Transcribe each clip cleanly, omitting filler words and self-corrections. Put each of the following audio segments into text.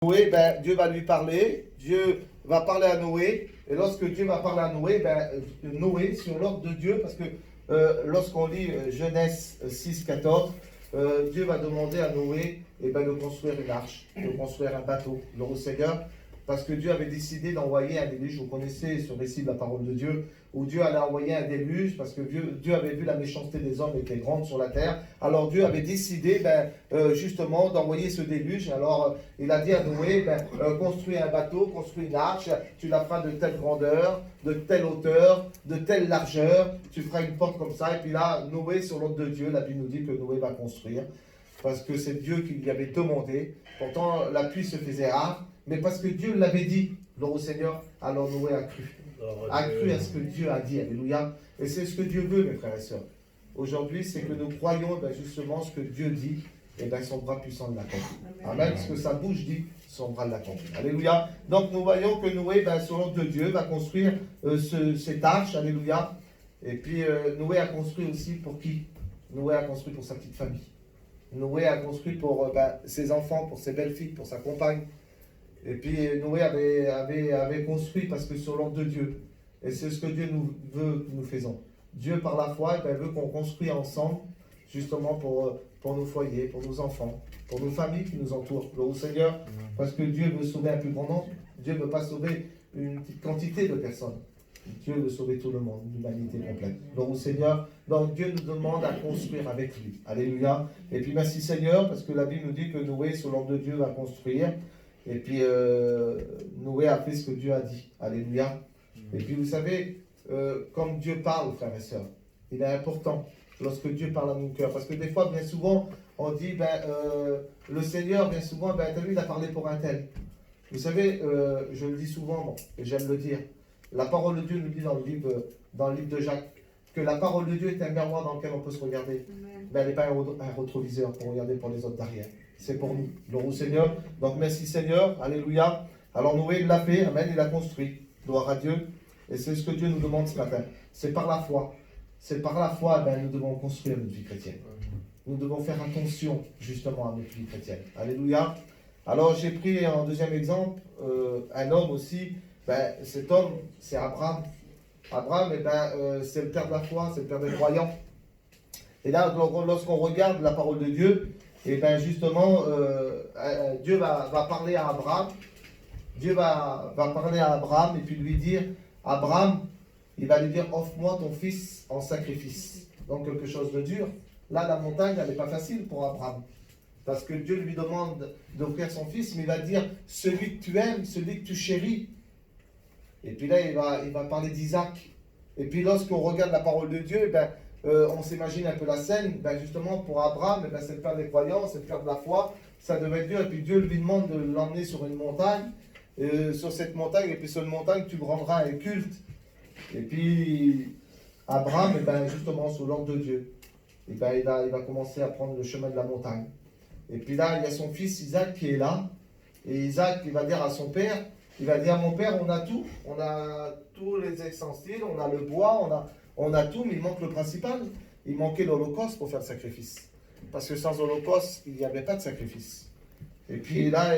Noé, Dieu va lui parler, Dieu va parler à Noé, et lorsque Dieu va parler à Noé, Noé, sur l'ordre de Dieu, parce que lorsqu'on lit Genèse 6, 14, Dieu va demander à Noé de construire une arche, de construire un bateau, le Seigneur, parce que Dieu avait décidé d'envoyer un déluge. Vous connaissez ce récit de la parole de Dieu, où Dieu allait envoyer un déluge, parce que Dieu avait vu la méchanceté des hommes était grande sur la terre. Alors Dieu avait décidé justement d'envoyer ce déluge. Alors il a dit à Noé, construis un bateau, construis une arche, tu la feras de telle grandeur, de telle hauteur, de telle largeur, tu feras une porte comme ça. Et puis là, Noé, sur l'ordre de Dieu, la Bible nous dit que Noé va construire, parce que c'est Dieu qui lui avait demandé. Pourtant, la pluie se faisait rare, mais parce que Dieu l'avait dit, gloire au Seigneur, alors Noé a cru. A cru à ce que Dieu a dit, alléluia. Et c'est ce que Dieu veut, mes frères et sœurs. Aujourd'hui, c'est que nous croyons justement ce que Dieu dit, et son bras puissant l'accomplit. Amen. Ce que sa bouche dit, son bras l'accomplit. Alléluia. Donc nous voyons que Noé, sur l'ordre de Dieu, va construire cette arche, alléluia. Et puis Noé a construit aussi pour qui? Noé a construit pour sa petite famille. Noé a construit pour ses enfants, pour ses belles-filles, pour sa compagne. Et puis Noé avait construit parce que sur l'ordre de Dieu. Et c'est ce que Dieu nous veut que nous faisons. Dieu, par la foi, veut qu'on construise ensemble, justement pour nos foyers, pour nos enfants, pour nos familles qui nous entourent. Gloire au Seigneur, parce que Dieu veut sauver un plus grand nombre. Dieu ne veut pas sauver une petite quantité de personnes. Dieu veut sauver tout le monde, l'humanité complète. Gloire au Seigneur. Donc Dieu nous demande à construire avec lui. Alléluia. Et puis merci Seigneur, parce que la Bible nous dit que Noé, sur l'ordre de Dieu, va construire. Et puis Noé a fait ce que Dieu a dit. Alléluia. Et puis vous savez, comme Dieu parle, frères et sœurs, il est important lorsque Dieu parle à mon cœur. Parce que des fois, bien souvent, on dit, le Seigneur, bien souvent, il a parlé pour un tel. Vous savez, je le dis souvent, et j'aime le dire, la parole de Dieu nous dit dans le livre de Jacques, que la parole de Dieu est un miroir dans lequel on peut se regarder. Mais elle n'est pas un rétroviseur pour regarder pour les autres derrière. C'est pour nous. Gloire au Seigneur. Donc merci Seigneur. Alléluia. Alors Noé l'a fait. Amen. Il a construit. Gloire à Dieu. Et c'est ce que Dieu nous demande ce matin. C'est par la foi. C'est par la foi que nous devons construire notre vie chrétienne. Nous devons faire attention justement à notre vie chrétienne. Alléluia. Alors j'ai pris en deuxième exemple un homme aussi. Cet homme, c'est Abraham. Abraham, c'est le père de la foi, c'est le père des croyants. Et là, lorsqu'on regarde la parole de Dieu, et justement, Dieu va parler à Abraham. Dieu va parler à Abraham et puis lui dire, Abraham, il va lui dire, offre-moi ton fils en sacrifice. Donc quelque chose de dur. Là, la montagne, elle n'est pas facile pour Abraham. Parce que Dieu lui demande d'offrir son fils, mais il va dire, celui que tu aimes, celui que tu chéris. Et puis là, il va parler d'Isaac. Et puis lorsqu'on regarde la parole de Dieu, on s'imagine un peu la scène. Justement, pour Abraham, c'est le père des croyants, c'est le père de la foi. Ça devait être Dieu. Et puis Dieu lui demande de l'emmener sur une montagne. Sur cette montagne, et puis sur une montagne, tu rendras un culte. Et puis Abraham, justement, sous l'ordre de Dieu, il va commencer à prendre le chemin de la montagne. Et puis là, il y a son fils Isaac qui est là. Et Isaac, il va dire à son père, il va dire, mon père, on a tout. On a tous les ustensiles, on a le bois, on a tout, mais il manque le principal. Il manquait l'holocauste pour faire le sacrifice. Parce que sans holocauste, il n'y avait pas de sacrifice. Et puis là,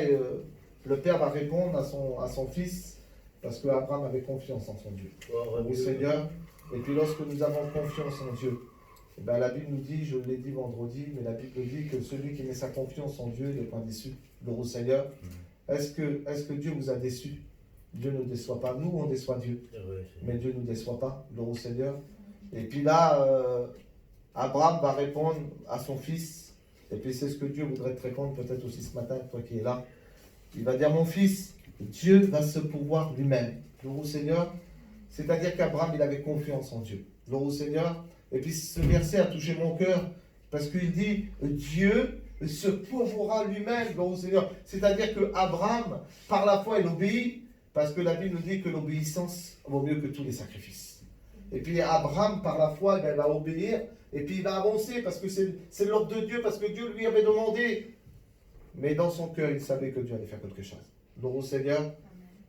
le père va répondre à son fils, parce qu'Abraham avait confiance en son Dieu. Au Seigneur. Et puis lorsque nous avons confiance en Dieu, la Bible nous dit, je l'ai dit vendredi, mais la Bible dit que celui qui met sa confiance en Dieu n'est pas déçu. Gloire au Seigneur. Est-ce que Dieu vous a déçu? Dieu ne déçoit pas. Nous, on déçoit Dieu. Mais Dieu ne nous déçoit pas. Gloire au Seigneur. Et puis là, Abraham va répondre à son fils. Et puis c'est ce que Dieu voudrait te répondre peut-être aussi ce matin, toi qui es là. Il va dire, mon fils, Dieu va se pourvoir lui-même. Gloire au Seigneur. C'est-à-dire qu'Abraham, il avait confiance en Dieu. Gloire au Seigneur. Et puis ce verset a touché mon cœur. Parce qu'il dit, Dieu se pourvoira lui-même, gloire au Seigneur. C'est-à-dire que Abraham, par la foi, il obéit, parce que la Bible nous dit que l'obéissance vaut mieux que tous les sacrifices. Et puis Abraham, par la foi, il va obéir, et puis il va avancer, parce que c'est l'ordre de Dieu, parce que Dieu lui avait demandé. Mais dans son cœur, il savait que Dieu allait faire quelque chose. Gloire au Seigneur.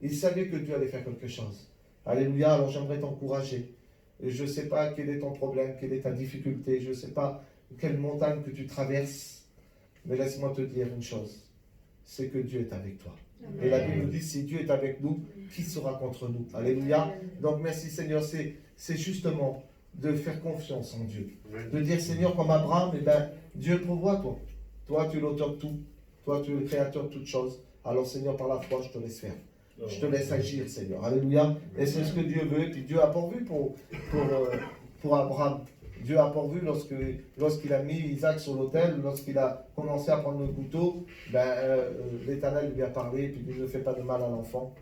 Il savait que Dieu allait faire quelque chose. Alléluia. Alors j'aimerais t'encourager. Je ne sais pas quel est ton problème, quelle est ta difficulté, je ne sais pas quelle montagne que tu traverses. Mais laisse-moi te dire une chose, c'est que Dieu est avec toi. Et la Bible nous dit, si Dieu est avec nous, qui sera contre nous? Alléluia. Donc merci Seigneur, c'est justement de faire confiance en Dieu. De dire Seigneur, comme Abraham, eh ben, Dieu pourvoit toi. Toi, tu es l'auteur de tout. Toi, tu es le créateur de toutes choses. Alors Seigneur, par la foi, je te laisse faire. Je te laisse agir, Seigneur. Alléluia. Et c'est ce que Dieu veut. Et puis Dieu a pourvu pour Abraham. Dieu a pourvu lorsqu'il a mis Isaac sur l'autel, lorsqu'il a commencé à prendre le couteau, l'Éternel lui a parlé, et puis il ne fait pas de mal à l'enfant.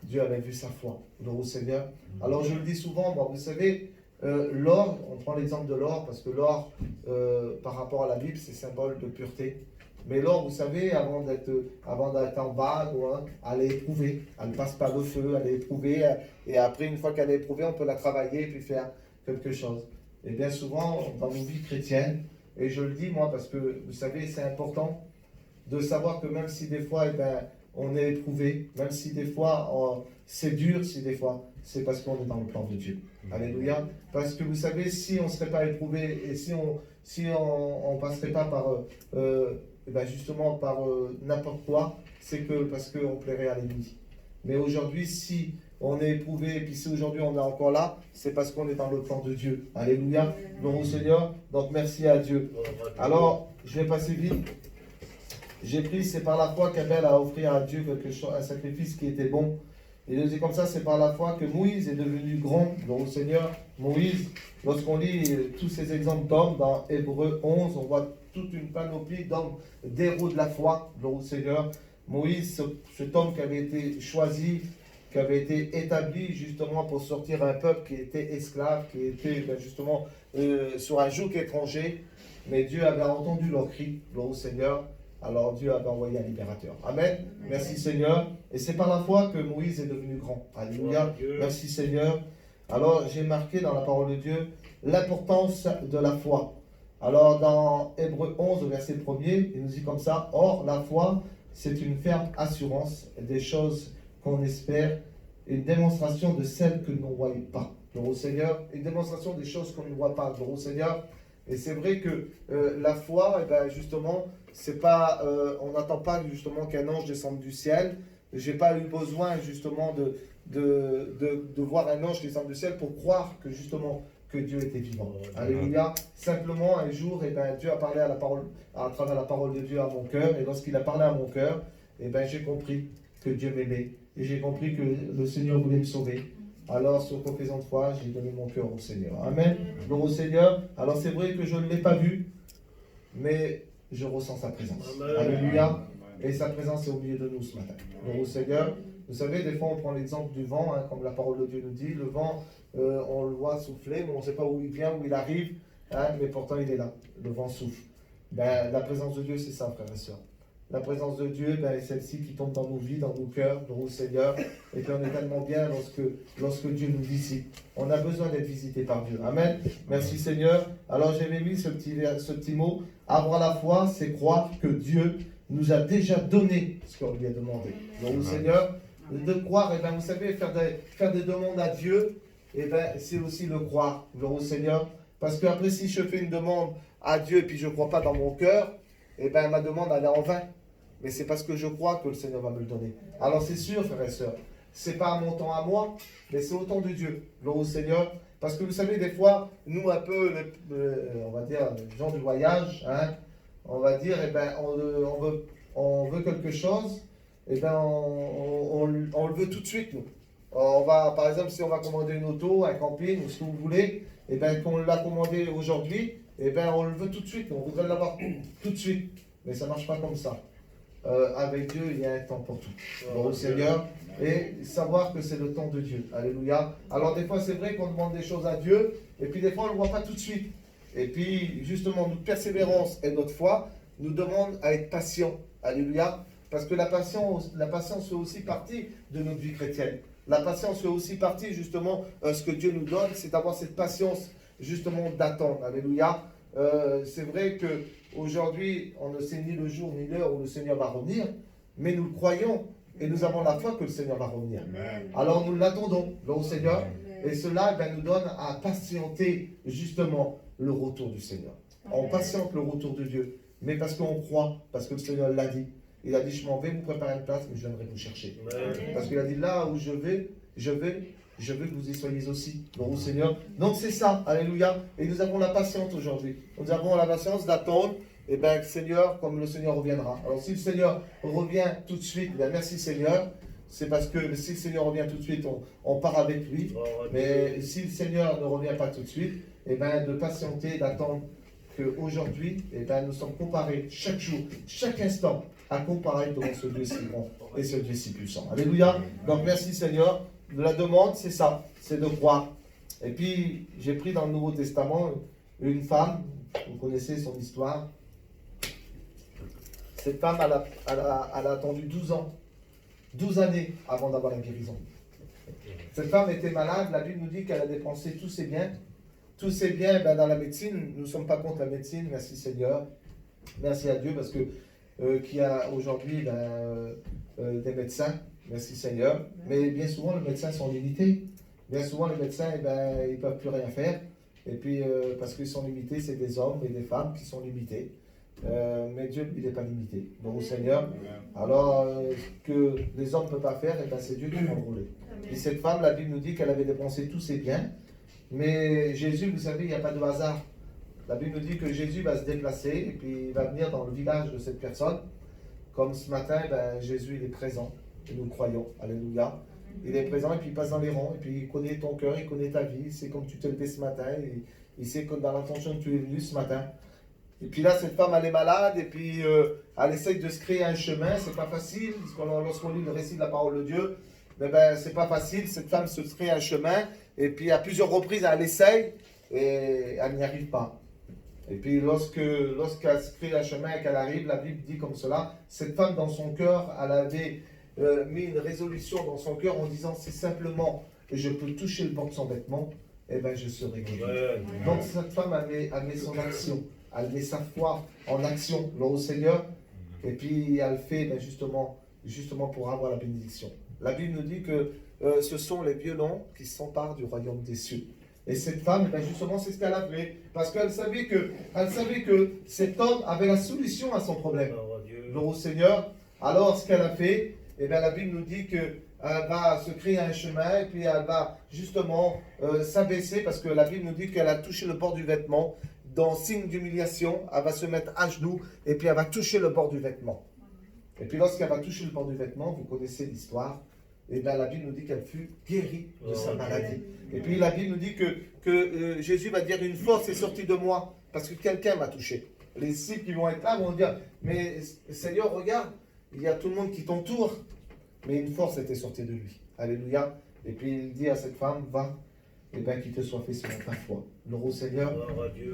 Dieu avait vu sa foi. Gloire au Seigneur. Alors je le dis souvent, moi, vous savez, l'or, on prend l'exemple de l'or, parce que l'or, par rapport à la Bible, c'est symbole de pureté. Mais l'or, vous savez, avant d'être en bague, elle est éprouvée. Elle ne passe pas le feu, elle est éprouvée. Et après, une fois qu'elle est éprouvée, on peut la travailler et puis faire quelque chose. Et bien souvent, dans nos vies chrétiennes, et je le dis moi parce que, vous savez, c'est important de savoir que même si des fois, on est éprouvé, même si des fois, c'est dur, si des fois, c'est parce qu'on est dans le plan de Dieu. Alléluia. Parce que vous savez, si on ne serait pas éprouvé et si on passerait pas par... justement par n'importe quoi, c'est que parce qu'on plairait à l'ennemi. Mais aujourd'hui, si on est éprouvé, et puis si aujourd'hui on est encore là, c'est parce qu'on est dans le plan de Dieu. Alléluia, gloire au Seigneur, donc merci à Dieu. Alors, je vais passer vite. J'ai pris, c'est par la foi qu'Abel a offert à Dieu quelque chose, un sacrifice qui était bon. Il nous dit comme ça, c'est par la foi que Moïse est devenu grand, gloire au Seigneur. Moïse, lorsqu'on lit tous ces exemples d'hommes dans Hébreux 11, on voit toute une panoplie d'hommes, d'héros de la foi, gloire au Seigneur. Moïse, cet homme qui avait été choisi, qui avait été établi justement pour sortir un peuple qui était esclave, qui était justement sur un joug étranger, mais Dieu avait entendu leur cri, gloire au Seigneur. Alors Dieu avait envoyé un libérateur. Amen. Merci Seigneur. Et c'est par la foi que Moïse est devenu grand. Alléluia. Merci Seigneur. Alors j'ai marqué dans la parole de Dieu l'importance de la foi. Alors dans Hébreux 11, verset 1er, il nous dit comme ça: or la foi, c'est une ferme assurance des choses qu'on espère, une démonstration de celles que nous ne voyons pas. Gloire au Seigneur. Une démonstration des choses qu'on ne voit pas. Gloire au Seigneur. Et c'est vrai que la foi, justement, c'est pas, on n'attend pas justement qu'un ange descende du ciel. J'ai pas eu besoin justement de voir un ange descendre du ciel pour croire que justement que Dieu était vivant. Alléluia. Simplement un jour, Dieu a parlé à travers la parole de Dieu à mon cœur. Et lorsqu'il a parlé à mon cœur, j'ai compris que Dieu m'aimait. Et j'ai compris que le Seigneur voulait me sauver. Alors, sur confession de foi, j'ai donné mon cœur au Seigneur. Amen. Gloire au Seigneur. Alors, c'est vrai que je ne l'ai pas vu, mais je ressens sa présence. Amen. Alléluia. Et sa présence est au milieu de nous ce matin. Gloire au Seigneur. Vous savez, des fois, on prend l'exemple du vent, comme la parole de Dieu nous dit. Le vent, on le voit souffler, mais on ne sait pas où il vient, où il arrive, mais pourtant, il est là. Le vent souffle. La présence de Dieu, c'est ça, frères et sœurs. La présence de Dieu, est celle-ci qui tombe dans nos vies, dans nos cœurs, gloire au Seigneur. Et puis on est tellement bien lorsque Dieu nous visite. On a besoin d'être visité par Dieu. Amen. Merci Seigneur. Alors j'avais mis ce petit mot. Avoir la foi, c'est croire que Dieu nous a déjà donné ce qu'on lui a demandé. Gloire au Seigneur. De croire, vous savez, faire des demandes à Dieu, c'est aussi le croire. Gloire au Seigneur. Parce que après, si je fais une demande à Dieu et puis je ne crois pas dans mon cœur, ma demande elle est en vain. Mais c'est parce que je crois que le Seigneur va me le donner. Alors c'est sûr, frères et sœurs, c'est pas mon temps à moi, mais c'est au temps de Dieu. Gloire au Seigneur. Parce que vous savez, des fois, nous un peu, on va dire, les gens du voyage, on va dire, on veut quelque chose, on le veut tout de suite, nous. On va, par exemple, si on va commander une auto, un camping, ou ce que vous voulez, qu'on l'a commandé aujourd'hui, on le veut tout de suite, on voudrait l'avoir tout de suite. Mais ça ne marche pas comme ça. Avec Dieu, il y a un temps pour tout. Gloire au Seigneur. Et savoir que c'est le temps de Dieu. Alléluia. Alors des fois, c'est vrai qu'on demande des choses à Dieu, et puis des fois, on ne le voit pas tout de suite. Et puis, justement, notre persévérance et notre foi nous demandent à être patients. Alléluia. Parce que la patience fait aussi partie de notre vie chrétienne. La patience fait aussi partie, justement, ce que Dieu nous donne, c'est d'avoir cette patience, justement, d'attendre. Alléluia. C'est vrai qu'aujourd'hui, on ne sait ni le jour ni l'heure où le Seigneur va revenir, mais nous le croyons et nous avons la foi que le Seigneur va revenir. Amen. Alors nous l'attendons, au Seigneur, Amen. Et cela nous donne à patienter justement le retour du Seigneur. Amen. On patiente le retour de Dieu, mais parce qu'on croit, parce que le Seigneur l'a dit. Il a dit, je m'en vais vous préparer une place, mais je viendrai vous chercher. Parce qu'il a dit, là où je veux que vous y soyez aussi. Bon, Seigneur. Donc c'est ça, alléluia. Et nous avons la patience aujourd'hui. Nous avons la patience d'attendre, et bien, Seigneur, comme le Seigneur reviendra. Alors si le Seigneur revient tout de suite, bien, merci Seigneur. C'est parce que si le Seigneur revient tout de suite, on part avec lui. Mais si le Seigneur ne revient pas tout de suite, et bien, de patienter, d'attendre qu'aujourd'hui, et bien, nous sommes comparés chaque jour, chaque instant, à comparer devant ce Dieu si grand et ce Dieu si puissant. Alléluia. Donc merci Seigneur. La demande, c'est ça, c'est de croire. Et puis, j'ai pris dans le Nouveau Testament une femme, vous connaissez son histoire. Cette femme, elle a attendu 12 ans, 12 années avant d'avoir la guérison. Cette femme était malade, la Bible nous dit qu'elle a dépensé tous ses biens. Tous ses biens ben, dans la médecine, nous ne sommes pas contre la médecine, merci Seigneur. Merci à Dieu parce que qui a aujourd'hui des médecins. Merci Seigneur. Mais bien souvent, les médecins sont limités. Bien souvent, les médecins, ils ne peuvent plus rien faire. Et puis, parce qu'ils sont limités, c'est des hommes et des femmes qui sont limités. Mais Dieu, il n'est pas limité. Donc, au Seigneur, alors, ce que les hommes ne peuvent pas faire, c'est Dieu qui va le rouler. Et cette femme, la Bible nous dit qu'elle avait dépensé tous ses biens. Mais Jésus, vous savez, il n'y a pas de hasard. La Bible nous dit que Jésus va se déplacer et puis il va venir dans le village de cette personne. Comme ce matin, Jésus, il est présent. Et nous croyons. Alléluia. Il est présent et puis il passe dans les rangs. Et puis il connaît ton cœur, il connaît ta vie. Il sait comme tu t'es levé ce matin. Il sait que dans l'intention que tu es venu ce matin. Et puis là, cette femme, elle est malade. Et puis elle essaye de se créer un chemin. C'est pas facile. Lorsqu'on lit le récit de la parole de Dieu, c'est pas facile. Cette femme se crée un chemin. Et puis à plusieurs reprises, elle essaye. Et elle n'y arrive pas. Et puis lorsqu'elle se crée un chemin et qu'elle arrive, la Bible dit comme cela, cette femme dans son cœur, elle avait mis une résolution dans son cœur en disant c'est simplement que je peux toucher le bord de son vêtement, et bien je serai guéri. Donc cette femme elle met son action, elle met sa foi en action, au Seigneur, et puis elle fait justement pour avoir la bénédiction. La Bible nous dit que ce sont les violents qui s'emparent du royaume des cieux. Et cette femme, justement, c'est ce qu'elle a fait. Parce qu'elle savait que cet homme avait la solution à son problème. Gloire au Seigneur. Alors, ce qu'elle a fait, la Bible nous dit qu'elle va se créer un chemin et puis elle va justement s'abaisser parce que la Bible nous dit qu'elle a touché le bord du vêtement. Dans signe d'humiliation, elle va se mettre à genoux et puis elle va toucher le bord du vêtement. Et puis lorsqu'elle va toucher le bord du vêtement, vous connaissez l'histoire, la Bible nous dit qu'elle fut guérie de sa maladie. Et puis la Bible nous dit que Jésus va dire une force est sortie de moi parce que quelqu'un m'a touché. Les disciples qui vont être là vont dire mais Seigneur regarde, il y a tout le monde qui t'entoure. Mais une force était sortie de lui. Alléluia. Et puis il dit à cette femme va, qu'il te soit fait selon ta foi. Gloire au Seigneur.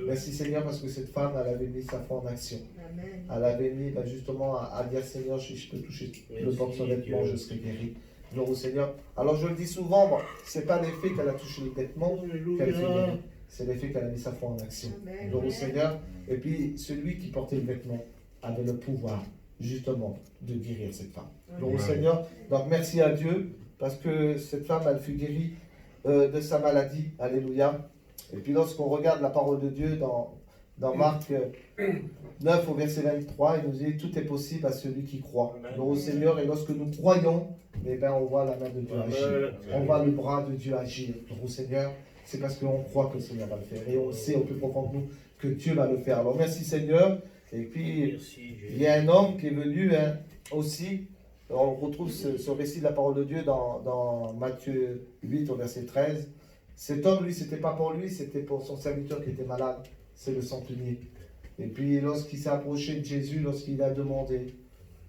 Merci Seigneur parce que cette femme elle avait mis sa foi en action. Amen. Elle avait mis justement à dire Seigneur si je peux toucher le bord de son vêtement je serai guéri. Gloire au Seigneur. Alors je le dis souvent, moi, c'est pas l'effet qu'elle a touché le vêtement qu'elle fait guérir. C'est l'effet qu'elle a mis sa foi en action. Gloire au Seigneur. Et puis celui qui portait le vêtement avait le pouvoir justement de guérir cette femme. Gloire au Seigneur. Donc merci à Dieu parce que cette femme elle fut guérie de sa maladie. Alléluia. Et puis lorsqu'on regarde la parole de Dieu dans Marc 9 au verset 23, il nous dit tout est possible à celui qui croit. Gloire au Seigneur. Et lorsque nous croyons, on voit la main de Dieu agir. On voit le bras de Dieu agir. Gloire au Seigneur. C'est parce qu'on croit que le Seigneur va le faire. Et on sait au plus profond de nous que Dieu va le faire. Alors merci Seigneur. Et puis il y a un homme qui est venu aussi. On retrouve ce récit de la parole de Dieu dans Matthieu 8 au verset 13. Cet homme, lui, c'était pas pour lui, c'était pour son serviteur qui était malade. C'est le centenier. Et puis lorsqu'il s'est approché de Jésus, lorsqu'il a demandé,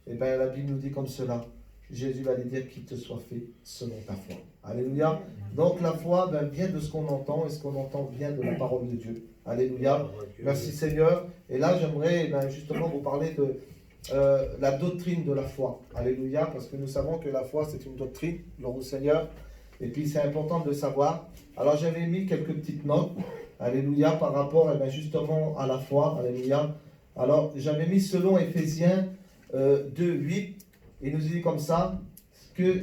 la Bible nous dit comme cela. Jésus va lui dire qu'il te soit fait selon ta foi. Alléluia. Donc la foi vient de ce qu'on entend et ce qu'on entend vient de la parole de Dieu. Alléluia. Merci Seigneur. Et là j'aimerais justement vous parler de la doctrine de la foi. Alléluia. Parce que nous savons que la foi c'est une doctrine. Gloire au Seigneur. Et puis c'est important de le savoir. Alors j'avais mis quelques petites notes. Alléluia. Par rapport justement à la foi. Alléluia. Alors j'avais mis selon Éphésiens 2, 8. Il nous dit comme ça, que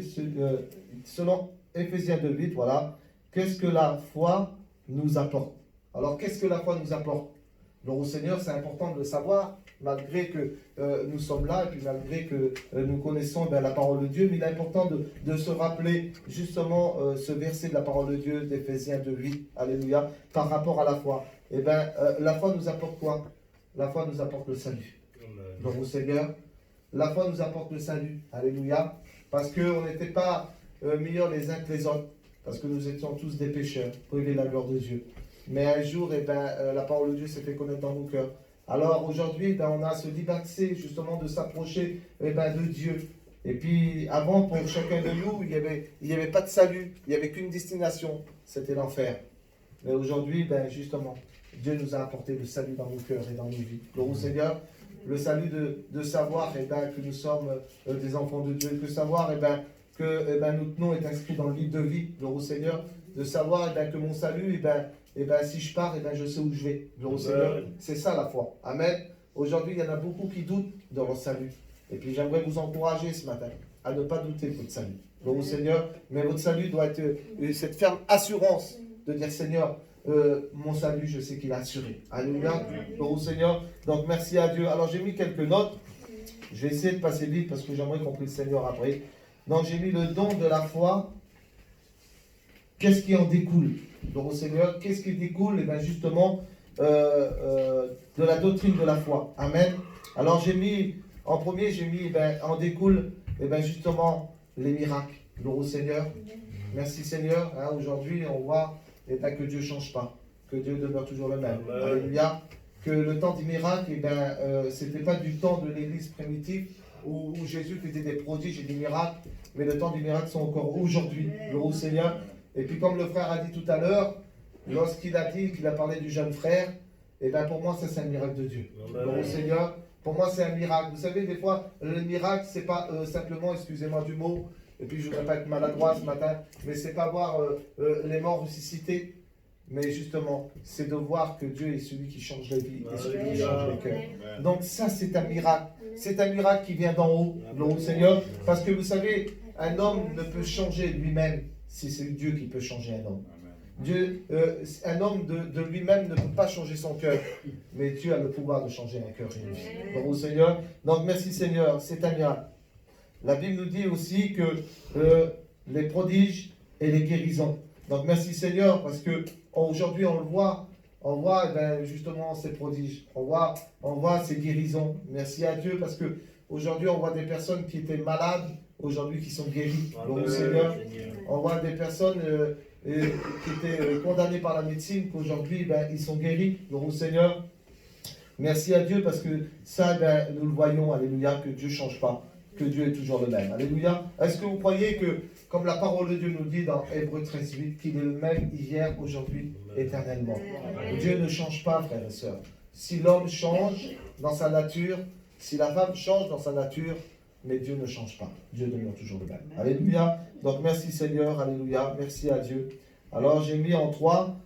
selon Éphésiens 2.8, voilà, qu'est-ce que la foi nous apporte. Alors, qu'est-ce que la foi nous apporte? Donc, au Seigneur, c'est important de le savoir, malgré que nous sommes là, et puis malgré que nous connaissons la parole de Dieu, mais il est important de se rappeler justement ce verset de la parole de Dieu d'Éphésiens 2:8, alléluia, par rapport à la foi. Eh bien, la foi nous apporte quoi? La foi nous apporte le salut. Donc au Seigneur, la foi nous apporte le salut, alléluia, parce qu'on n'était pas meilleurs les uns que les autres, parce que nous étions tous des pécheurs, privés de la gloire de Dieu. Mais un jour, la parole de Dieu s'est fait connaître dans nos cœurs. Alors aujourd'hui, on a ce libre accès justement de s'approcher de Dieu. Et puis avant, pour chacun de nous, il n'y avait pas de salut, il n'y avait qu'une destination, c'était l'enfer. Mais aujourd'hui, justement, Dieu nous a apporté le salut dans nos cœurs et dans nos vies. Gloire au Seigneur, le salut de savoir que nous sommes des enfants de Dieu, que savoir que notre nom est inscrit dans le livre de vie. Gloire au Seigneur, de savoir que mon salut, si je pars, je sais où je vais. Gloire au Seigneur, c'est ça la foi. Amen. Aujourd'hui, il y en a beaucoup qui doutent dans leur salut. Et puis j'aimerais vous encourager ce matin à ne pas douter de votre salut. Gloire au Seigneur, mais votre salut doit être cette ferme assurance de dire Seigneur, mon salut, je sais qu'il est assuré. Alléluia. Gloire au Seigneur. Donc merci à Dieu. Alors j'ai mis quelques notes. Je vais essayer de passer vite parce que j'aimerais qu'on prie le Seigneur après. Donc j'ai mis le don de la foi. Qu'est-ce qui en découle? Donc au Seigneur, qu'est-ce qui découle? Et bien justement, de la doctrine de la foi. Amen. Alors j'ai mis, en premier, en découle, justement, les miracles. Gloire au Seigneur. Merci Seigneur. Hein, aujourd'hui, on voit que Dieu ne change pas, que Dieu demeure toujours le même. Alléluia. Que le temps des miracles, ce n'était pas du temps de l'Église primitive où Jésus faisait des prodiges et des miracles, mais le temps des miracles sont encore aujourd'hui. Gloire au Seigneur. Et puis comme le frère a dit tout à l'heure, lorsqu'il a dit qu'il a parlé du jeune frère, pour moi ça c'est un miracle de Dieu. Gloire au Seigneur. Pour moi c'est un miracle. Vous savez, des fois, le miracle, c'est pas simplement, excusez-moi du mot, et puis je ne voudrais pas être maladroit ce matin, mais c'est pas voir les morts ressuscités, mais justement, c'est de voir que Dieu est celui qui change les vies et celui qui change les cœurs. Donc ça, c'est un miracle. C'est un miracle qui vient d'en haut, gloire au Seigneur, parce que vous savez, un homme ne peut changer lui-même si c'est Dieu qui peut changer un homme. Dieu, un homme de lui-même ne peut pas changer son cœur, mais Dieu a le pouvoir de changer un cœur et une vie. Gloire au Seigneur. Donc merci Seigneur, c'est un miracle. La Bible nous dit aussi que les prodiges et les guérisons. Donc merci Seigneur, parce que aujourd'hui on voit justement ces prodiges, on voit ces guérisons. Merci à Dieu, parce que aujourd'hui on voit des personnes qui étaient malades, aujourd'hui qui sont guéries. Gloire au Seigneur. On voit des personnes qui étaient condamnées par la médecine, qu'aujourd'hui ils sont guéris. Gloire au Seigneur. Merci à Dieu, parce que ça, nous le voyons, alléluia, que Dieu ne change pas, que Dieu est toujours le même. Alléluia. Est-ce que vous croyez que, comme la parole de Dieu nous dit dans Hébreux 13:8, qu'il est le même hier, aujourd'hui, éternellement? Dieu ne change pas, frères et sœurs. Si l'homme change dans sa nature, si la femme change dans sa nature, mais Dieu ne change pas. Dieu demeure toujours le même. Alléluia. Donc merci Seigneur, alléluia. Merci à Dieu. Alors j'ai mis en 3,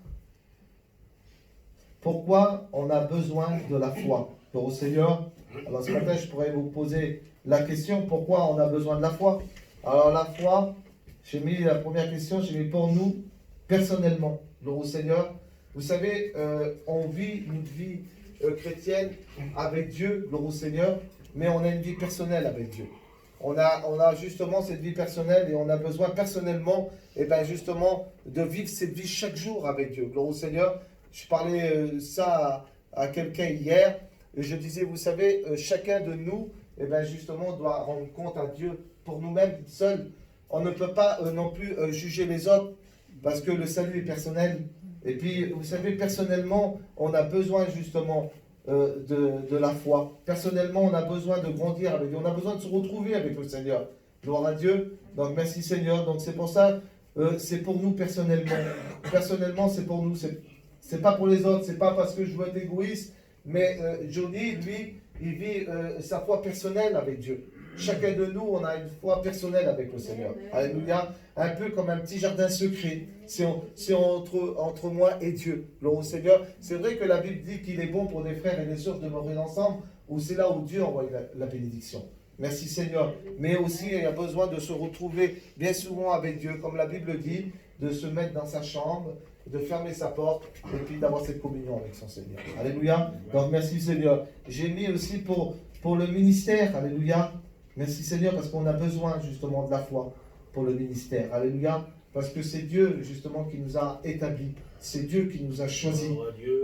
pourquoi on a besoin de la foi? Pour au Seigneur. Alors ce matin, je pourrais vous poser la question, pourquoi on a besoin de la foi? Alors la foi, j'ai mis la première question, j'ai mis pour nous, personnellement, gloire au Seigneur. Vous savez, on vit une vie chrétienne avec Dieu, gloire au Seigneur, mais on a une vie personnelle avec Dieu. On a justement cette vie personnelle, et on a besoin personnellement, justement, de vivre cette vie chaque jour avec Dieu, gloire au Seigneur. Je parlais ça à quelqu'un hier, et je disais, vous savez, chacun de nous, justement, doit rendre compte à Dieu pour nous-mêmes seuls. On ne peut pas non plus juger les autres, parce que le salut est personnel. Et puis, vous savez, personnellement, on a besoin justement de la foi. Personnellement, on a besoin de grandir avec Dieu. On a besoin de se retrouver avec le Seigneur. Gloire à Dieu. Donc, merci Seigneur. Donc, c'est pour ça, c'est pour nous personnellement. Personnellement, c'est pour nous. C'est pas pour les autres. C'est pas parce que je veux être égoïste. Mais Johnny, lui, il vit sa foi personnelle avec Dieu. Chacun de nous, on a une foi personnelle avec le Seigneur. Alléluia. Un peu comme un petit jardin secret. C'est entre moi et Dieu. Gloire au Seigneur. C'est vrai que la Bible dit qu'il est bon pour des frères et des sœurs de mourir ensemble, ou c'est là où Dieu envoie la bénédiction. Merci Seigneur. Mais aussi, il y a besoin de se retrouver bien souvent avec Dieu, comme la Bible dit, de se mettre dans sa chambre, de fermer sa porte et puis d'avoir cette communion avec son Seigneur. Alléluia. Donc merci Seigneur. J'ai mis aussi pour le ministère. Alléluia. Merci Seigneur parce qu'on a besoin justement de la foi pour le ministère. Alléluia. Parce que c'est Dieu justement qui nous a établis. C'est Dieu qui nous a choisis.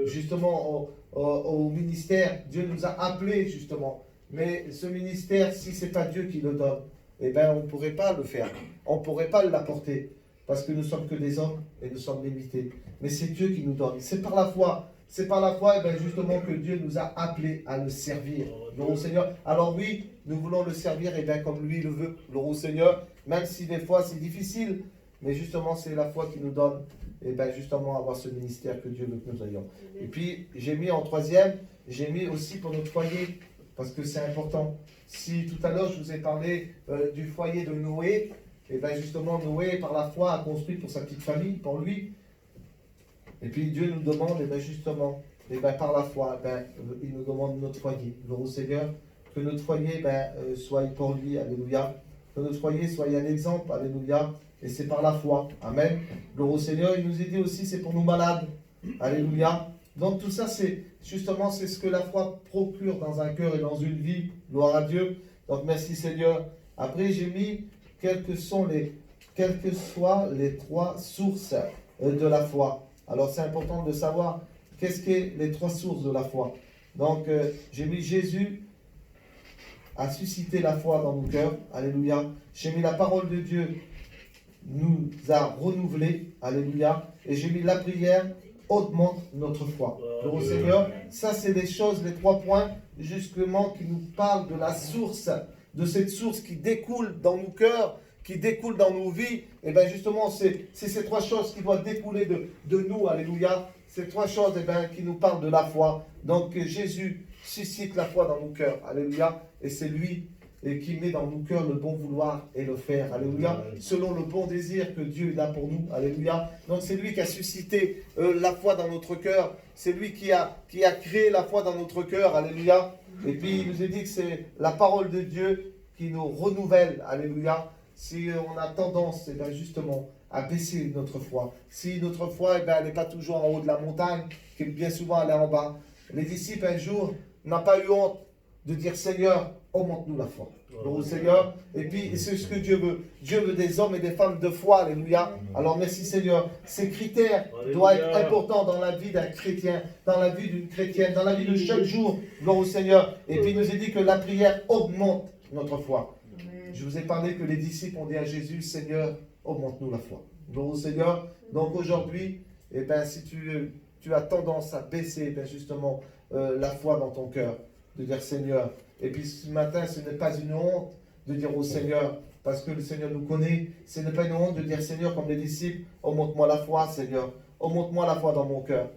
Justement au ministère, Dieu nous a appelés justement. Mais ce ministère, si ce n'est pas Dieu qui le donne, eh bien on ne pourrait pas le faire. On ne pourrait pas l'apporter. Parce que nous sommes que des hommes et nous sommes limités. Mais c'est Dieu qui nous donne. C'est par la foi. C'est par la foi, eh bien, justement, que Dieu nous a appelés à le servir. Gloire au Seigneur. Alors oui, nous voulons le servir, eh bien, comme lui le veut. Gloire au Seigneur. Même si des fois c'est difficile. Mais justement, c'est la foi qui nous donne, eh bien, justement, avoir ce ministère que Dieu veut que nous ayons. Et puis, j'ai mis en troisième, j'ai mis aussi pour notre foyer. Parce que c'est important. Si tout à l'heure, je vous ai parlé du foyer de Noé, et bien justement, Noé, par la foi, a construit pour sa petite famille, pour lui. Et puis Dieu nous demande, et bien justement, et bien par la foi, il nous demande notre foyer. Gloire au Seigneur, que notre foyer soit pour lui, alléluia. Que notre foyer soit un exemple, alléluia. Et c'est par la foi, amen. Gloire au Seigneur, il nous est dit aussi, c'est pour nos malades, alléluia. Donc tout ça, c'est justement, c'est ce que la foi procure dans un cœur et dans une vie. Gloire à Dieu. Donc merci Seigneur. Après, j'ai mis quelles que soient les trois sources de la foi. Alors c'est important de savoir qu'est-ce qu'est les trois sources de la foi. Donc j'ai mis Jésus a suscité la foi dans nos cœurs. Alléluia. J'ai mis la parole de Dieu nous a renouvelés. Alléluia. Et j'ai mis la prière augmente notre foi. Gloire au Seigneur. Ça c'est des choses, les trois points justement qui nous parlent de la source, de cette source qui découle dans nos cœurs, qui découle dans nos vies. Et bien justement c'est ces trois choses qui doivent découler de nous. Alléluia. Ces trois choses qui nous parlent de la foi. Donc Jésus suscite la foi dans nos cœurs. Alléluia. Et c'est lui qui met dans nos cœurs le bon vouloir et le faire. Alléluia. Selon le bon désir que Dieu a pour nous. Alléluia. Donc c'est lui qui a suscité la foi dans notre cœur. C'est lui qui a créé la foi dans notre cœur. Alléluia. Et puis il nous a dit que c'est la parole de Dieu qui nous renouvelle. Alléluia. Si on a tendance justement à baisser notre foi, si notre foi elle n'est pas toujours en haut de la montagne, que bien souvent elle est en bas. Les disciples un jour n'ont pas eu honte de dire Seigneur, augmente-nous la foi. Donc Seigneur, et puis c'est ce que Dieu veut. Dieu veut des hommes et des femmes de foi, alléluia. Alors merci Seigneur. Ces critères doivent être importants dans la vie d'un chrétien, dans la vie d'une chrétienne, dans la vie de chaque jour. Gloire au Seigneur. Et puis il nous est dit que la prière augmente notre foi. Je vous ai parlé que les disciples ont dit à Jésus, Seigneur, augmente-nous la foi. Gloire au Seigneur. Donc aujourd'hui, si tu as tendance à baisser justement la foi dans ton cœur, de dire Seigneur. Et puis ce matin, ce n'est pas une honte de dire au Seigneur, parce que le Seigneur nous connaît, ce n'est pas une honte de dire Seigneur comme les disciples, augmente-moi la foi Seigneur, augmente-moi la foi dans mon cœur.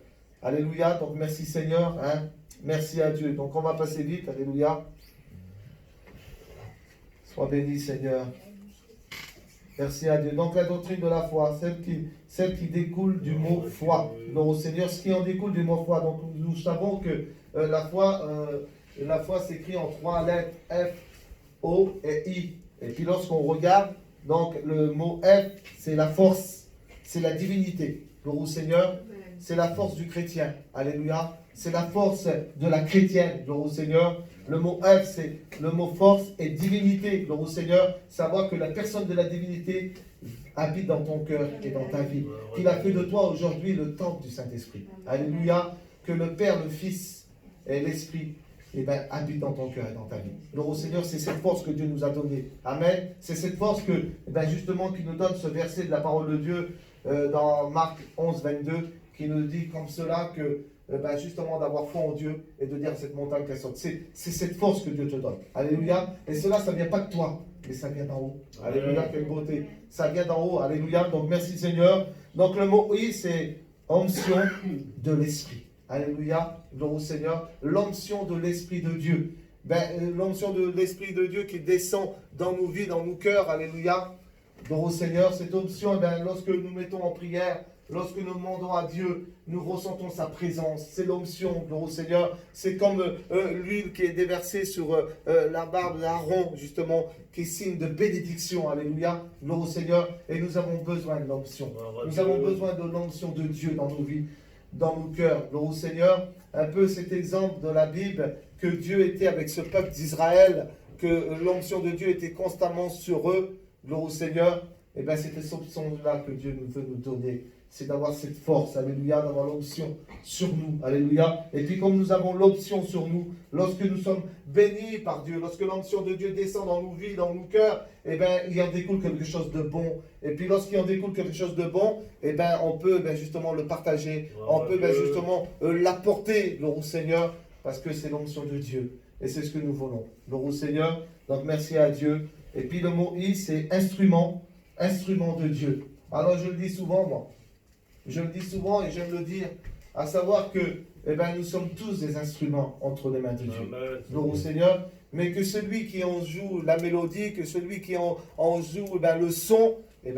Alléluia, donc merci Seigneur, merci à Dieu. Donc on va passer vite, alléluia. Sois béni Seigneur. Merci à Dieu. Donc la doctrine de la foi, celle qui découle du mot foi. Donc au Seigneur, ce qui en découle du mot foi. Donc nous savons que la foi s'écrit en trois lettres, F, O et I. Et puis lorsqu'on regarde, donc le mot F, c'est la force, c'est la divinité. Gloire au Seigneur, c'est la force du chrétien. Alléluia. C'est la force de la chrétienne. Gloire au Seigneur. Le mot F, c'est le mot force et divinité. Gloire au Seigneur. Savoir que la personne de la divinité habite dans ton cœur et dans ta vie. Qu'il a fait de toi aujourd'hui le temple du Saint-Esprit. Alléluia. Que le Père, le Fils et l'Esprit habite dans ton cœur et dans ta vie. Gloire au Seigneur, c'est cette force que Dieu nous a donnée. Amen. C'est cette force que, justement, qui nous donne ce verset de la parole de Dieu dans Marc 11, 22, qui nous dit comme cela que justement d'avoir foi en Dieu et de dire à cette montagne qu'elle saute. C'est cette force que Dieu te donne. Alléluia. Et cela, ça ne vient pas de toi, mais ça vient d'en haut. Alléluia, quelle beauté. Ça vient d'en haut. Alléluia. Donc merci Seigneur. Donc le mot I, c'est onction de l'Esprit. Alléluia. Gloire au Seigneur. L'onction de l'Esprit de Dieu. L'onction de l'Esprit de Dieu qui descend dans nos vies, dans nos cœurs. Alléluia. Gloire au Seigneur. Cette onction, lorsque nous mettons en prière, lorsque nous demandons à Dieu, nous ressentons sa présence. C'est l'onction, gloire au Seigneur. C'est comme l'huile qui est déversée sur la barbe d'Aaron, justement, qui est signe de bénédiction. Alléluia, gloire au Seigneur. Et nous avons besoin de l'onction. Nous avons besoin de l'onction de Dieu dans nos vies, dans nos cœurs. Gloire au Seigneur. Un peu cet exemple de la Bible, que Dieu était avec ce peuple d'Israël, que l'onction de Dieu était constamment sur eux. Gloire au Seigneur. Et bien, c'était ce option-là que Dieu nous veut nous donner. C'est d'avoir cette force, alléluia, d'avoir l'option sur nous, alléluia. Et puis comme nous avons l'option sur nous, lorsque nous sommes bénis par Dieu, lorsque l'onction de Dieu descend dans nos vies, dans nos cœurs, eh bien, il en découle quelque chose de bon. Et puis lorsqu'il en découle quelque chose de bon, eh bien, on peut justement le partager, on peut justement l'apporter, gloire au Seigneur, parce que c'est l'onction de Dieu. Et c'est ce que nous voulons, gloire au Seigneur. Donc merci à Dieu. Et puis le mot « i », c'est instrument de Dieu. Alors je le dis souvent, moi. Je le dis souvent et j'aime le dire, à savoir que nous sommes tous des instruments entre les mains de Dieu. Gloire au Seigneur. Mais que celui qui en joue la mélodie, que celui qui en joue le son,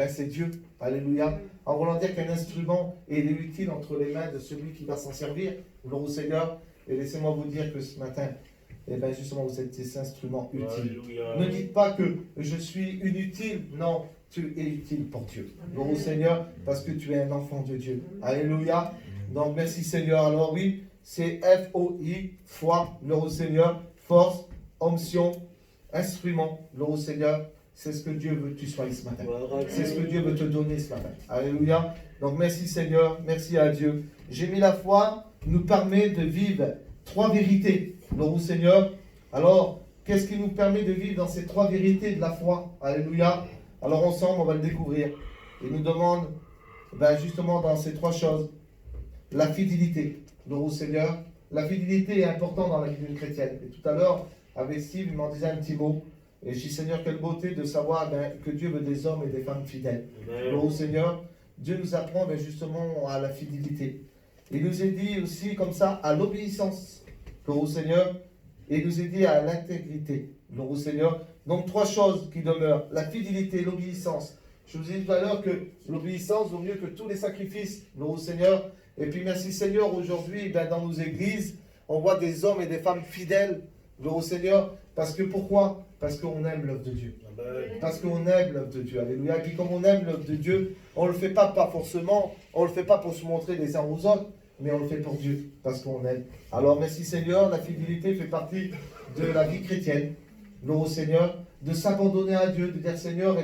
c'est Dieu. Alléluia. En voulant dire qu'un instrument est utile entre les mains de celui qui va s'en servir. Gloire au Seigneur. Et laissez-moi vous dire que ce matin, justement, vous êtes des instruments utiles. Alléluia. Ne dites pas que je suis inutile. Non. Tu es utile pour Dieu. Gloire au Seigneur, parce que tu es un enfant de Dieu. Alléluia. Donc, merci Seigneur. Alors oui, c'est F-O-I, foi, gloire au Seigneur, force, onction, instrument, gloire au Seigneur. C'est ce que Dieu veut que tu sois ce matin. C'est ce que Dieu veut te donner ce matin. Alléluia. Donc, merci Seigneur, merci à Dieu. J'ai mis la foi, nous permet de vivre 3 vérités. Gloire au Seigneur. Alors, qu'est-ce qui nous permet de vivre dans ces 3 vérités de la foi? Alléluia. Alors ensemble, on va le découvrir. Il nous demande, justement, dans ces 3 choses, la fidélité. Gloire au Seigneur. La fidélité est importante dans la vie d'une chrétienne. Et tout à l'heure, avec Steve, il m'en disait un petit mot. Et je dis, Seigneur, quelle beauté de savoir que Dieu veut des hommes et des femmes fidèles. Gloire au Seigneur. Dieu nous apprend justement à la fidélité. Il nous est dit aussi, comme ça, à l'obéissance. Gloire au Seigneur. Et il nous est dit à l'intégrité. Gloire au Seigneur. Donc 3 choses qui demeurent, la fidélité, l'obéissance. Je vous ai dit tout à l'heure que l'obéissance vaut mieux que tous les sacrifices, gloire au Seigneur. Et puis merci Seigneur, aujourd'hui, dans nos églises, on voit des hommes et des femmes fidèles, gloire au Seigneur. Parce que pourquoi? Parce qu'on aime l'œuvre de Dieu. Parce qu'on aime l'œuvre de Dieu, alléluia. Et puis comme on aime l'œuvre de Dieu, on ne le fait pas forcément, on ne le fait pas pour se montrer les uns aux autres, mais on le fait pour Dieu, parce qu'on aime. Alors merci Seigneur, la fidélité fait partie de la vie chrétienne. Gloire au Seigneur, de s'abandonner à Dieu, de dire Seigneur,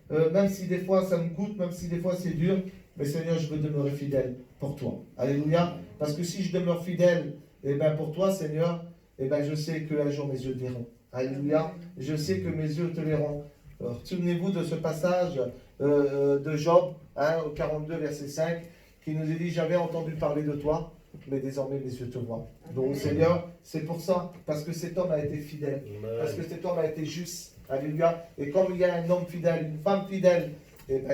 même si des fois ça me coûte, même si des fois c'est dur, mais Seigneur, je veux demeurer fidèle pour toi. Alléluia. Parce que si je demeure fidèle, pour toi, Seigneur, je sais qu'un jour mes yeux te verront. Alléluia. Je sais que mes yeux te verront. Souvenez-vous de ce passage de Job, au 42, verset 5, qui nous dit, j'avais entendu parler de toi, mais désormais mes yeux te voient. Donc Seigneur, c'est pour ça, parce que cet homme a été fidèle, parce que cet homme a été juste, alléluia, et comme il y a un homme fidèle, une femme fidèle,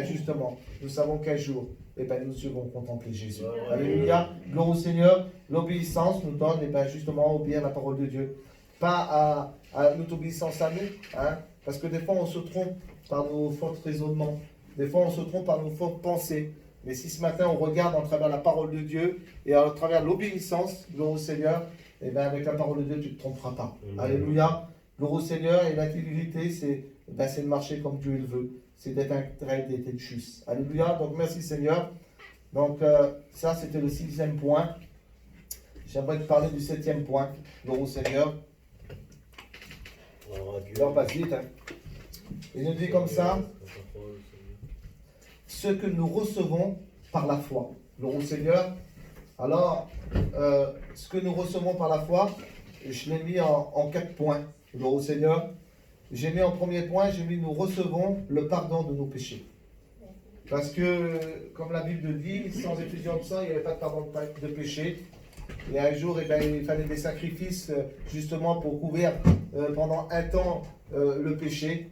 justement, nous savons qu'un jour, nos yeux vont contempler Jésus. Alléluia, gloire au Seigneur, l'obéissance nous donne, justement, obéir à la parole de Dieu, pas à notre obéissance à nous, parce que des fois on se trompe par nos forts raisonnements, des fois on se trompe par nos fortes pensées. Mais si ce matin on regarde en travers la parole de Dieu et à travers l'obéissance, gloire au Seigneur, avec la parole de Dieu, tu ne te tromperas pas. Alléluia. Gloire au Seigneur. Et l'intégrité, c'est de marcher comme Dieu le veut. C'est d'être intègre, d'être juste. Alléluia. Donc merci Seigneur. Donc ça, c'était le 6e point. J'aimerais te parler du 7e point. Gloire au Seigneur. Alors, passe vite. Il nous dit comme ça. Ce que nous recevons par la foi. Gloire au Seigneur. Alors, ce que nous recevons par la foi, je l'ai mis en 4 points. Gloire au Seigneur. J'ai mis en premier point, j'ai mis nous recevons le pardon de nos péchés. Parce que, comme la Bible dit, sans effusion de sang, il n'y avait pas de pardon de péché. Et un jour, il fallait des sacrifices justement pour couvrir pendant un temps le péché.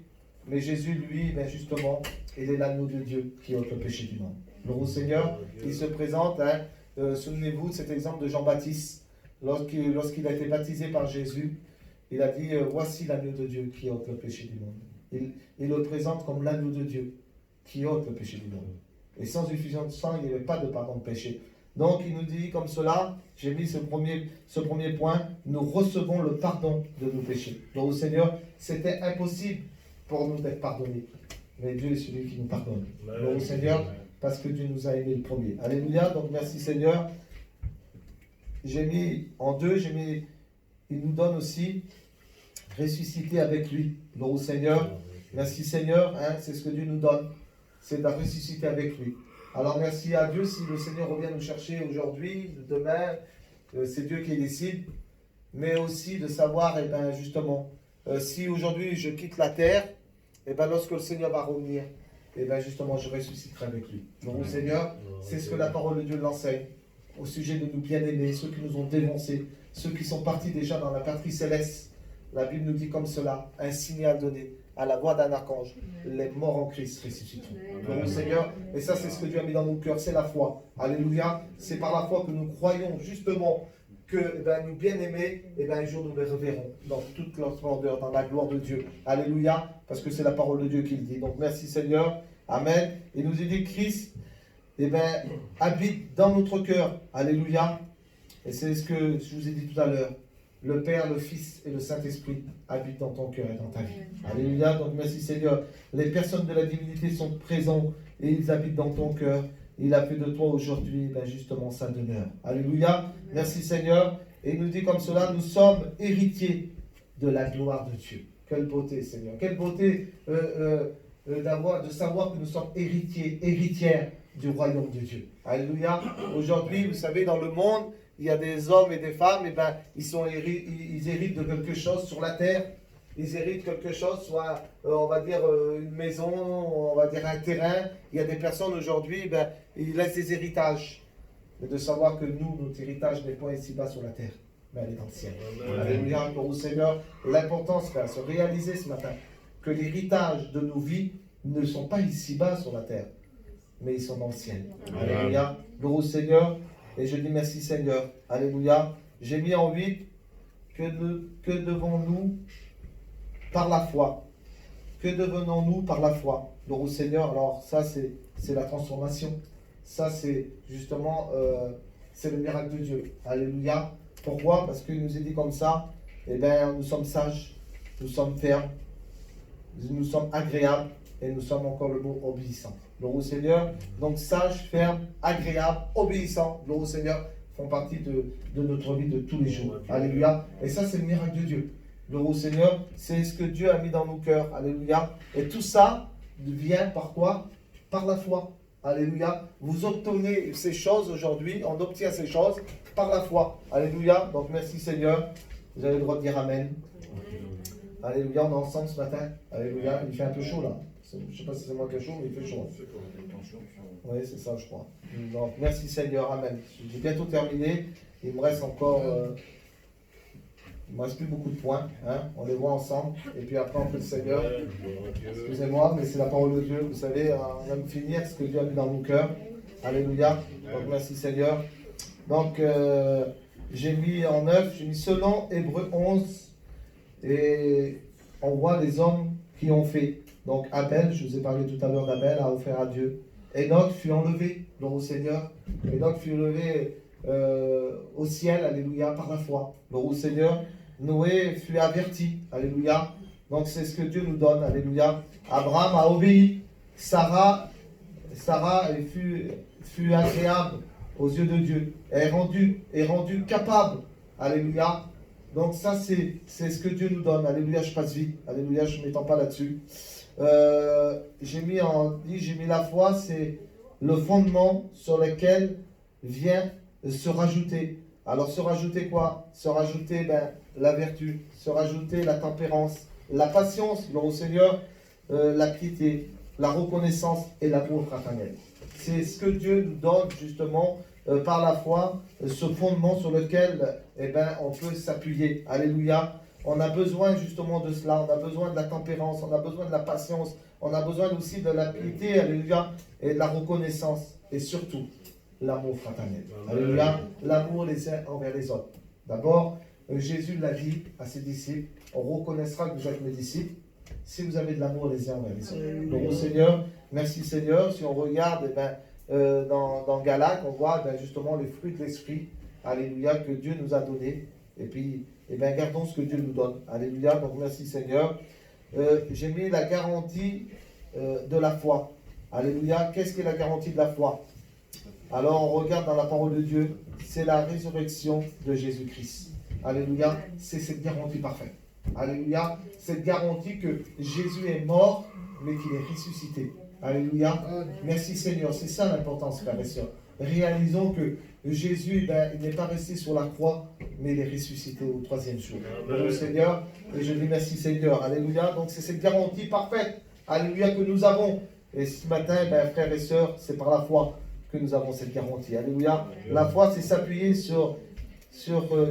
Mais Jésus, lui, justement, il est l'agneau de Dieu qui ôte le péché du monde. Gloire au Seigneur, il se présente, souvenez-vous de cet exemple de Jean-Baptiste, lorsqu'il a été baptisé par Jésus, il a dit, voici l'agneau de Dieu qui ôte le péché du monde. Il le présente comme l'agneau de Dieu qui ôte le péché du monde. Et sans effusion de sang, il n'y avait pas de pardon de péché. Donc il nous dit comme cela, j'ai mis ce premier point, nous recevons le pardon de nos péchés. Donc au Seigneur, c'était impossible pour nous d'être pardonnés. Mais Dieu est celui qui nous pardonne. Donc au Seigneur, parce que Dieu nous a aimés le premier. Alléluia, donc merci Seigneur. J'ai mis en deux, il nous donne aussi ressusciter avec lui. Donc au Seigneur, merci Seigneur, hein, c'est ce que Dieu nous donne, c'est de ressusciter avec lui. Alors merci à Dieu si le Seigneur revient nous chercher aujourd'hui, demain, c'est Dieu qui décide, mais aussi de savoir, et ben justement, si aujourd'hui je quitte la terre, et ben lorsque le Seigneur va revenir, et ben justement je ressusciterai avec lui. Donc au Seigneur, c'est ce que la parole de Dieu l'enseigne, au sujet de nous bien-aimés, ceux qui nous ont dévancés, ceux qui sont partis déjà dans la patrie céleste. La Bible nous dit comme cela, un signal donné à la voix d'un archange, les morts en Christ ressusciteront. Donc, Seigneur, et ça c'est ce que Dieu a mis dans nos cœurs, c'est la foi. Alléluia. C'est par la foi que nous croyons justement que nous bien-aimés, un jour nous les reverrons dans toute leur splendeur, dans la gloire de Dieu. Alléluia. Parce que c'est la parole de Dieu qui le dit. Donc merci Seigneur. Amen. Et nous dit Christ, habite dans notre cœur. Alléluia. Et c'est ce que je vous ai dit tout à l'heure. Le Père, le Fils et le Saint-Esprit habitent dans ton cœur et dans ta vie. Alléluia. Donc merci Seigneur. Les personnes de la divinité sont présentes et ils habitent dans ton cœur. Il a fait de toi aujourd'hui justement sa demeure. Alléluia. Merci Seigneur. Et il nous dit comme cela, nous sommes héritiers de la gloire de Dieu. Quelle beauté Seigneur. Quelle beauté de savoir que nous sommes héritiers, héritières du royaume de Dieu. Alléluia. Aujourd'hui, vous savez, dans le monde, il y a des hommes et des femmes, ils héritent de quelque chose sur la terre. Ils héritent quelque chose, soit on va dire une maison, on va dire un terrain. Il y a des personnes aujourd'hui, ils laissent des héritages. Mais de savoir que nous, notre héritage n'est pas ici-bas sur la terre, mais elle est dans le ciel. Alléluia, pour vous Seigneur. L'importance, frère, se réaliser ce matin que l'héritage de nos vies ne sont pas ici-bas sur la terre, mais ils sont dans le ciel. Alléluia, gloire au Seigneur. Et je dis merci Seigneur. Alléluia. J'ai mis en 8 que devons-nous par la foi. Que devenons-nous par la foi? Gloire au Seigneur. Alors ça c'est la transformation. Ça c'est justement c'est le miracle de Dieu. Alléluia. Pourquoi? Parce qu'il nous est dit comme ça. Nous sommes sages, nous sommes fermes, nous sommes agréables et nous sommes encore le mot obéissants. Gloire au Seigneur. Donc sage, ferme, agréable, obéissant, gloire au Seigneur, font partie de notre vie de tous les jours. Alléluia. Et ça c'est le miracle de Dieu. Gloire au Seigneur, c'est ce que Dieu a mis dans nos cœurs. Alléluia. Et tout ça vient par quoi? Par la foi. Alléluia. Vous obtenez ces choses aujourd'hui, on obtient ces choses par la foi. Alléluia. Donc merci Seigneur. Vous avez le droit de dire Amen. Alléluia. On est ensemble ce matin. Alléluia. Il fait un peu chaud là. Je ne sais pas si c'est moi qui ai chaud, mais il fait chaud. Oui, c'est ça, je crois. Donc, merci Seigneur, Amen. J'ai bientôt terminé. Il me reste encore. Il ne me reste plus beaucoup de points. Hein. On les voit ensemble. Et puis après, on peut le Seigneur. Excusez-moi, mais c'est la parole de Dieu. Vous savez, on aime finir ce que Dieu a mis dans nos cœurs. Alléluia. Donc, merci Seigneur. Donc, j'ai mis en 9, j'ai mis selon Hébreux 11. Et on voit les hommes qui ont fait. Donc Abel, je vous ai parlé tout à l'heure d'Abel, a offert à Dieu. Enoch fut enlevé, gloire au Seigneur. Enoch fut enlevé au ciel, alléluia, par la foi, gloire au Seigneur. Noé fut averti, alléluia. Donc c'est ce que Dieu nous donne, alléluia. Abraham a obéi. Sarah fut agréable aux yeux de Dieu. Est rendue capable, alléluia. Donc ça c'est ce que Dieu nous donne, alléluia, je passe vite, alléluia, je ne m'étends pas là-dessus. J'ai mis la foi, c'est le fondement sur lequel vient se rajouter. Alors se rajouter quoi? Se rajouter la vertu, se rajouter la tempérance, la patience, gloire au Seigneur, la piété, la reconnaissance et l'amour fraternel. C'est ce que Dieu nous donne justement par la foi, ce fondement sur lequel on peut s'appuyer. Alléluia. On a besoin justement de cela, on a besoin de la tempérance, on a besoin de la patience, on a besoin aussi de la piété, alléluia, et de la reconnaissance, et surtout, l'amour fraternel. Alléluia, l'amour les uns envers les autres. D'abord, Jésus l'a dit à ses disciples, on reconnaîtra que vous êtes mes disciples, si vous avez de l'amour les uns envers les autres. Donc, au Seigneur, merci Seigneur, si on regarde, dans Galates, on voit justement les fruits de l'esprit, alléluia, que Dieu nous a donnés. Et puis, gardons ce que Dieu nous donne. Alléluia, donc merci Seigneur. J'ai mis la garantie de la foi. Alléluia, qu'est-ce qu'est la garantie de la foi? Alors, on regarde dans la parole de Dieu, c'est la résurrection de Jésus-Christ. Alléluia, c'est cette garantie parfaite. Alléluia, cette garantie que Jésus est mort, mais qu'il est ressuscité. Alléluia, merci Seigneur, c'est ça l'importance, frères et sœurs. Réalisons que Jésus, il n'est pas resté sur la croix, mais il est ressuscité au 3e jour. Bonjour Seigneur, et je dis merci Seigneur. Alléluia, donc c'est cette garantie parfaite, alléluia, que nous avons. Et ce matin, frères et sœurs, c'est par la foi que nous avons cette garantie. Alléluia. La foi, c'est s'appuyer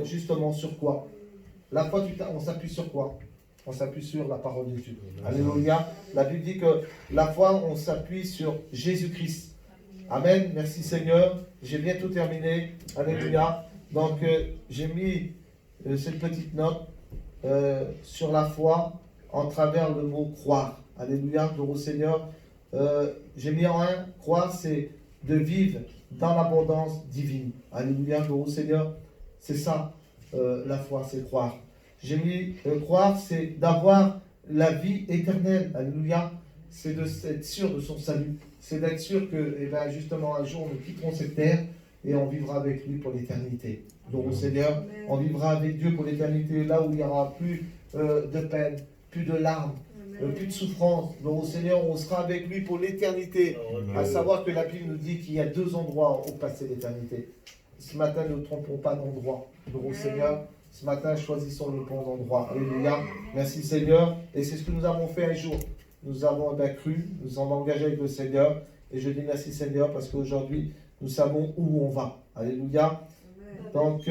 justement sur quoi? La foi, on s'appuie sur quoi? On s'appuie sur la parole de Dieu. Alléluia. La Bible dit que la foi, on s'appuie sur Jésus-Christ. Amen. Merci Seigneur. J'ai bientôt terminé. Alléluia. Donc, j'ai mis cette petite note sur la foi en travers le mot croire. Alléluia. Gloire au Seigneur. J'ai mis en un, croire, c'est de vivre dans l'abondance divine. Alléluia. Gloire au Seigneur. C'est ça, la foi, c'est croire. J'ai mis croire, c'est d'avoir la vie éternelle. Alléluia. C'est d'être sûr de son salut. C'est d'être sûr que, justement, un jour, nous quitterons cette terre et on vivra avec lui pour l'éternité. Donc, au Seigneur, on vivra avec Dieu pour l'éternité, là où il n'y aura plus de peine, plus de larmes, plus de souffrance. Donc, au Seigneur, on sera avec lui pour l'éternité. À savoir que la Bible nous dit qu'il y a 2 endroits où passer l'éternité. Ce matin, ne nous trompons pas d'endroit. Donc, au Seigneur, ce matin, choisissons le bon endroit. Alléluia. Merci Seigneur. Et c'est ce que nous avons fait un jour. Nous avons cru, nous sommes engagés avec le Seigneur. Et je dis merci Seigneur parce qu'aujourd'hui, nous savons où on va. Alléluia. Donc,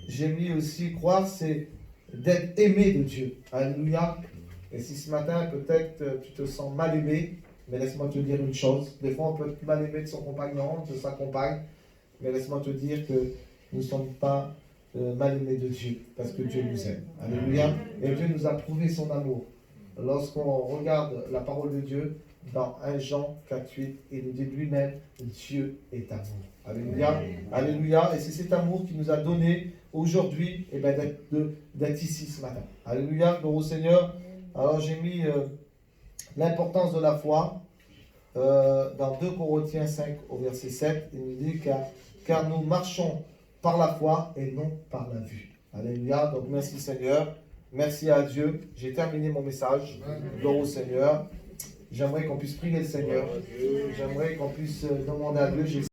j'ai mis aussi croire, c'est d'être aimé de Dieu. Alléluia. Et si ce matin, peut-être, tu te sens mal aimé, mais laisse-moi te dire une chose. Des fois, on peut être mal aimé de son compagnon, de sa compagne. Mais laisse-moi te dire que nous ne sommes pas mal aimés de Dieu, parce que Dieu nous aime. Alléluia. Et Dieu nous a prouvé son amour. Lorsqu'on regarde la parole de Dieu, dans 1 Jean 4,8, il nous dit lui-même, Dieu est amour. Alléluia. Alléluia. Et c'est cet amour qui nous a donné aujourd'hui d'être ici ce matin. Alléluia. Gloire au Seigneur. Alors j'ai mis l'importance de la foi dans 2 Corinthiens 5 au verset 7. Il nous dit car nous marchons par la foi et non par la vue. Alléluia. Donc merci Seigneur. Merci à Dieu. J'ai terminé mon message. Gloire au Seigneur. J'aimerais qu'on puisse prier le Seigneur. J'aimerais qu'on puisse demander à Dieu.